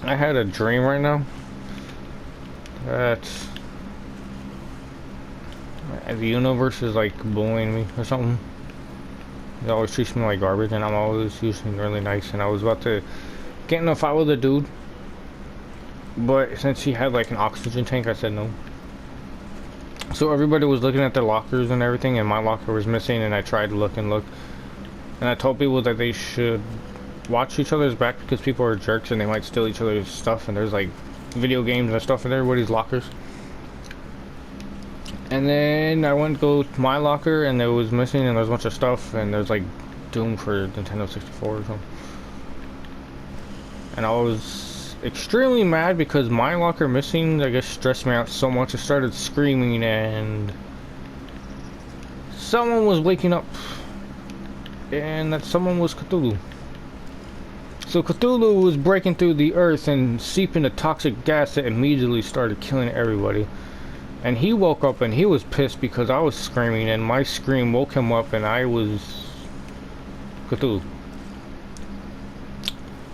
I had a dream right now that the universe is like bullying me or something. It always treats me like garbage, and I'm always usually really nice. And I was about to get in a fight with a dude, but since he had like an oxygen tank, I said no. So everybody was looking at their lockers and everything, and my locker was missing. And I tried to look and look, and I told people that they should watch each other's back because people are jerks and they might steal each other's stuff. And there's like video games and stuff in everybody's lockers. And then I went to go to my locker, and it was missing, and there's a bunch of stuff, and there's like Doom for Nintendo 64 or something. And I was extremely mad because my locker missing, I guess, stressed me out so much. I started screaming, and someone was waking up, and that someone was Cthullu. So Cthullu was breaking through the earth and seeping the toxic gas that immediately started killing everybody. And he woke up and he was pissed because I was screaming, and my scream woke him up, and I was Cthulhu.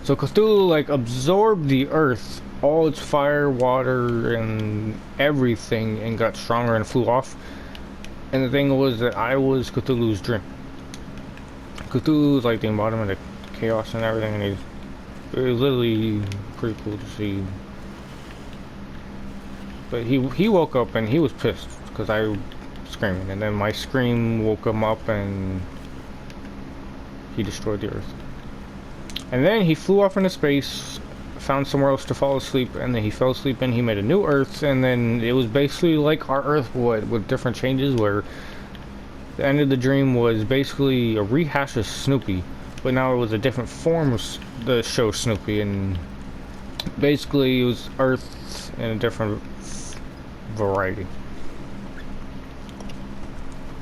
So Cthulhu like absorbed the earth, all its fire, water, and everything, and got stronger and flew off. And the thing was that I was Cthulhu's dream. Cthulhu was like the embodiment of chaos and everything, and it was literally pretty cool to see. But he woke up and he was pissed because I was screaming, and then my scream woke him up and he destroyed the earth. And then he flew off into space, found somewhere else to fall asleep, and then he fell asleep and he made a new earth, and then it was basically like our earth with different changes, where the end of the dream was basically a rehash of Snoopy, but now it was a different form of the show Snoopy, and basically it was earth in a different variety.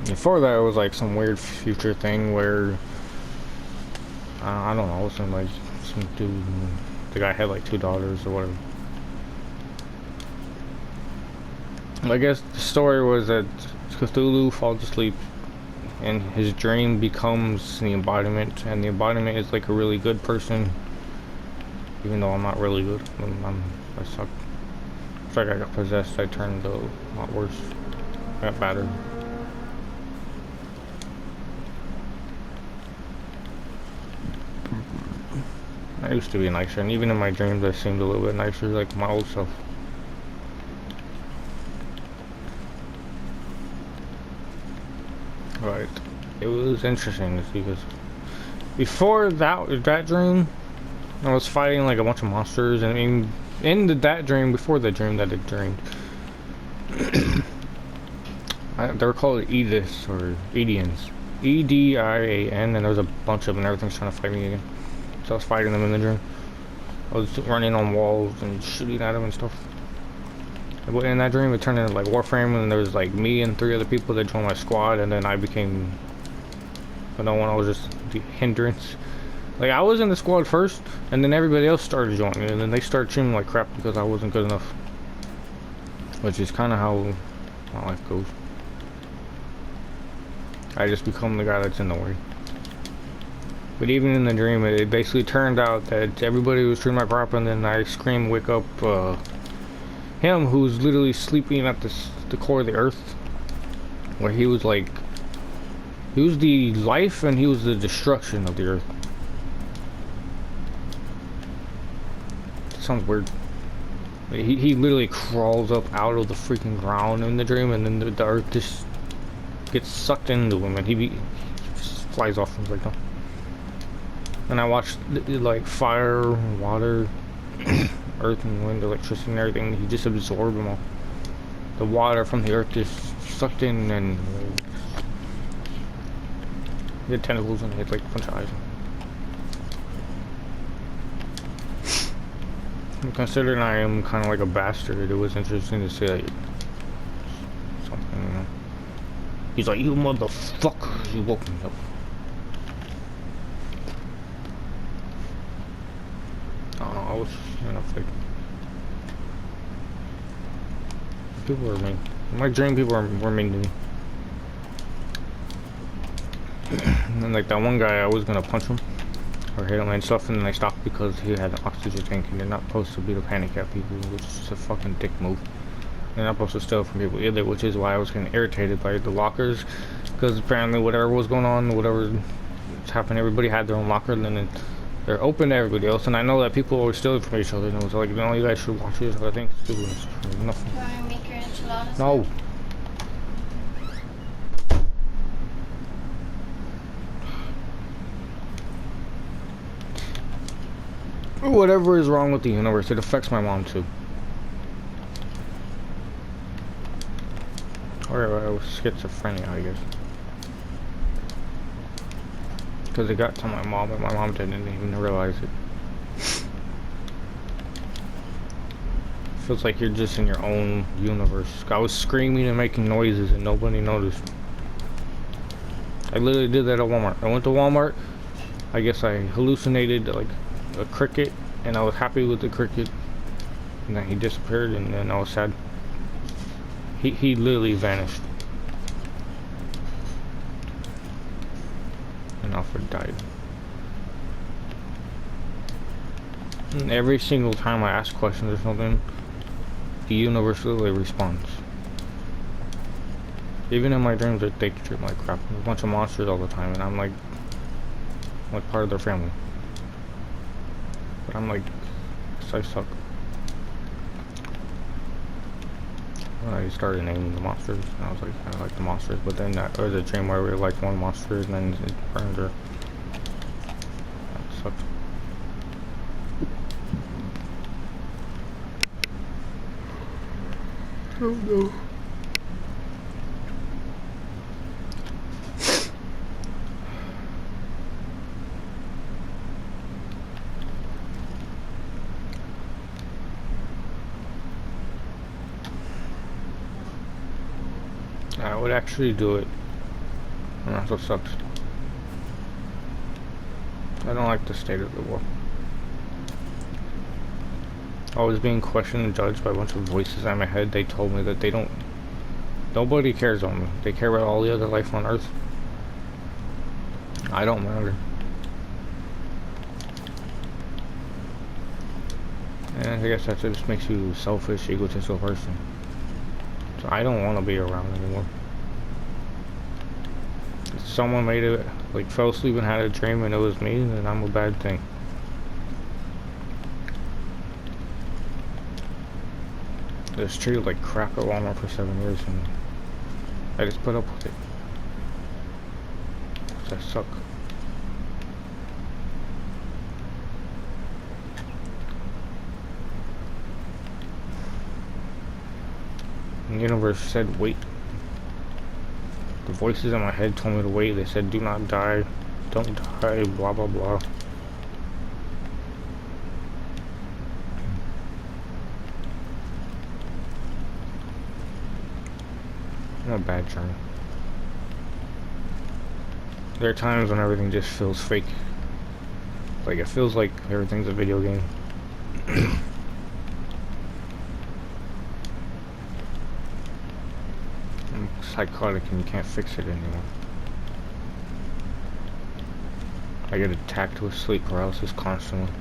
Before that, it was like some weird future thing where I don't know, it wasn't like some dude, the guy had like 2 daughters or whatever. I guess the story was that Cthulhu falls asleep and his dream becomes the embodiment, and the embodiment is like a really good person, even though I'm not really good. I suck. It's like I got possessed. I turned a lot worse. I got battered. I used to be nicer, and even in my dreams I seemed a little bit nicer, like my old self. Right. It was interesting to see, because before that dream, I was fighting like a bunch of monsters, and that dream, before the dream that I dreamed, they were called Edis, or Edians. Edian, and there was a bunch of them, and everything's trying to fight me again. So I was fighting them in the dream. I was running on walls and shooting at them and stuff. But in that dream, it turned into like Warframe, and there was like me and 3 other people that joined my squad, and then I became no one. I was just the hindrance. Like, I was in the squad first, and then everybody else started joining, and then they started treating me like crap because I wasn't good enough. Which is kind of how my life goes. I just become the guy that's in the way. But even in the dream, it basically turned out that everybody was treating my crap, and then I scream, wake up him, who's literally sleeping at the core of the earth, where he was like, he was the life and he was the destruction of the earth. Sounds weird. He literally crawls up out of the freaking ground in the dream, and then the earth just gets sucked into him, and he just flies off and like, no. And I watched like fire, water, earth and wind, electricity and everything. He just absorbed them all. The water from the earth just sucked in, and he had tentacles and he had like a bunch of eyes. Considering I am kind of like a bastard, it was interesting to see like something, you know. He's like, you motherfucker, you woke me up. I don't know, I was, you know, like, people were mean. In my dream, people were mean to me. And then like that one guy, I was gonna punch him, or hit him and stuff, and then I stopped because he had an oxygen tank, and they're not supposed to be the panic at people, which is a fucking dick move. They're not supposed to steal from people either, which is why I was getting irritated by the lockers, because apparently whatever was going on, whatever was happening, everybody had their own locker, and then they're open to everybody else, and I know that people were stealing from each other, and it was like, no, you guys should watch this, I think it's doing nothing. Do you want to make your enchiladas? No. Whatever is wrong with the universe, it affects my mom too. Or schizophrenia, I guess. Because it got to my mom, and my mom didn't even realize it. Feels like you're just in your own universe. I was screaming and making noises, and nobody noticed. I literally did that at Walmart. I went to Walmart. I guess I hallucinated like a cricket, and I was happy with the cricket, and then he disappeared, and then I was sad. He literally vanished, and Alfred died. And every single time I ask questions or something, the universe literally responds. Even in my dreams, they treat me like crap. There's a bunch of monsters all the time, and I'm like part of their family. But I'm like, I suck. Well, I started naming the monsters, and I was like, I like the monsters, but then there was a dream where I really liked one monster, and then it burned her. That sucked. Oh no. I would actually do it, and that's what sucks. I don't like the state of the world. I was being questioned and judged by a bunch of voices in my head. They told me that they don't, nobody cares on me. They care about all the other life on Earth. I don't matter. And I guess that just makes you a selfish, egotistical person. So I don't want to be around anymore. If someone made it, like fell asleep and had a dream and it was me, then I'm a bad thing. I was treated like crap at Walmart for 7 years, and I just put up with it. 'Cause I suck. The universe said wait. The voices in my head told me to wait. They said do not die, don't die, blah blah blah. I'm a bad journey. There are times when everything just feels fake. Like it feels like everything's a video game. I'm psychotic and you can't fix it anymore. I get attacked with sleep paralysis constantly.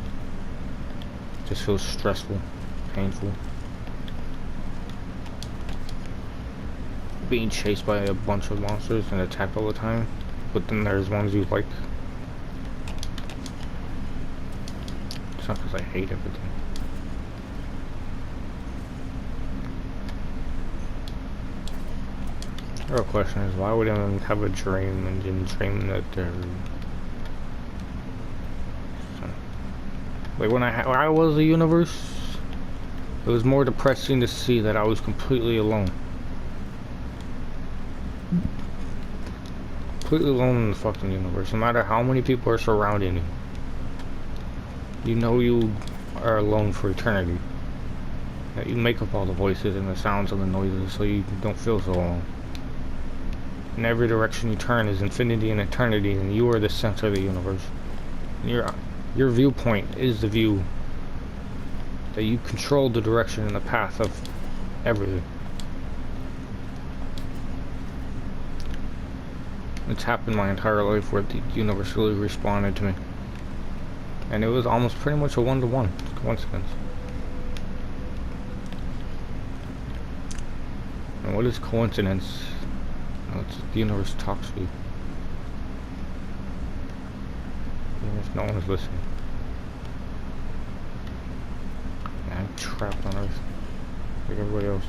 It just feels stressful, painful. Being chased by a bunch of monsters and attacked all the time, but then there's ones you like. It's not because I hate everything. The real question is, why would anyone have a dream and then dream that they're... Like when I was a universe, it was more depressing to see that I was completely alone. Completely alone in the fucking universe. No matter how many people are surrounding you, you know you are alone for eternity. That you make up all the voices and the sounds and the noises so you don't feel so alone. In every direction you turn is infinity and eternity, and you are the center of the universe. Your viewpoint is the view. That you control the direction and the path of everything. It's happened my entire life where the universe really responded to me. And it was almost pretty much a one-to-one coincidence. And what is coincidence? No, it's the universe talks to you. No one is listening. And I'm trapped on Earth, like everybody else.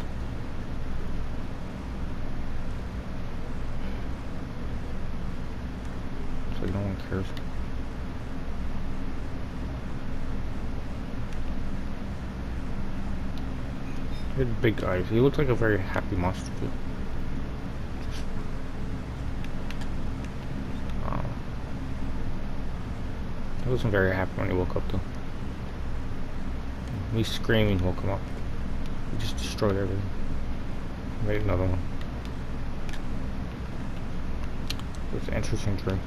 It's like no one cares. He had big eyes. He looked like a very happy monster too. He wasn't very happy when he woke up though. Me screaming woke him up. He just destroyed everything. Made another one. It was an interesting dream.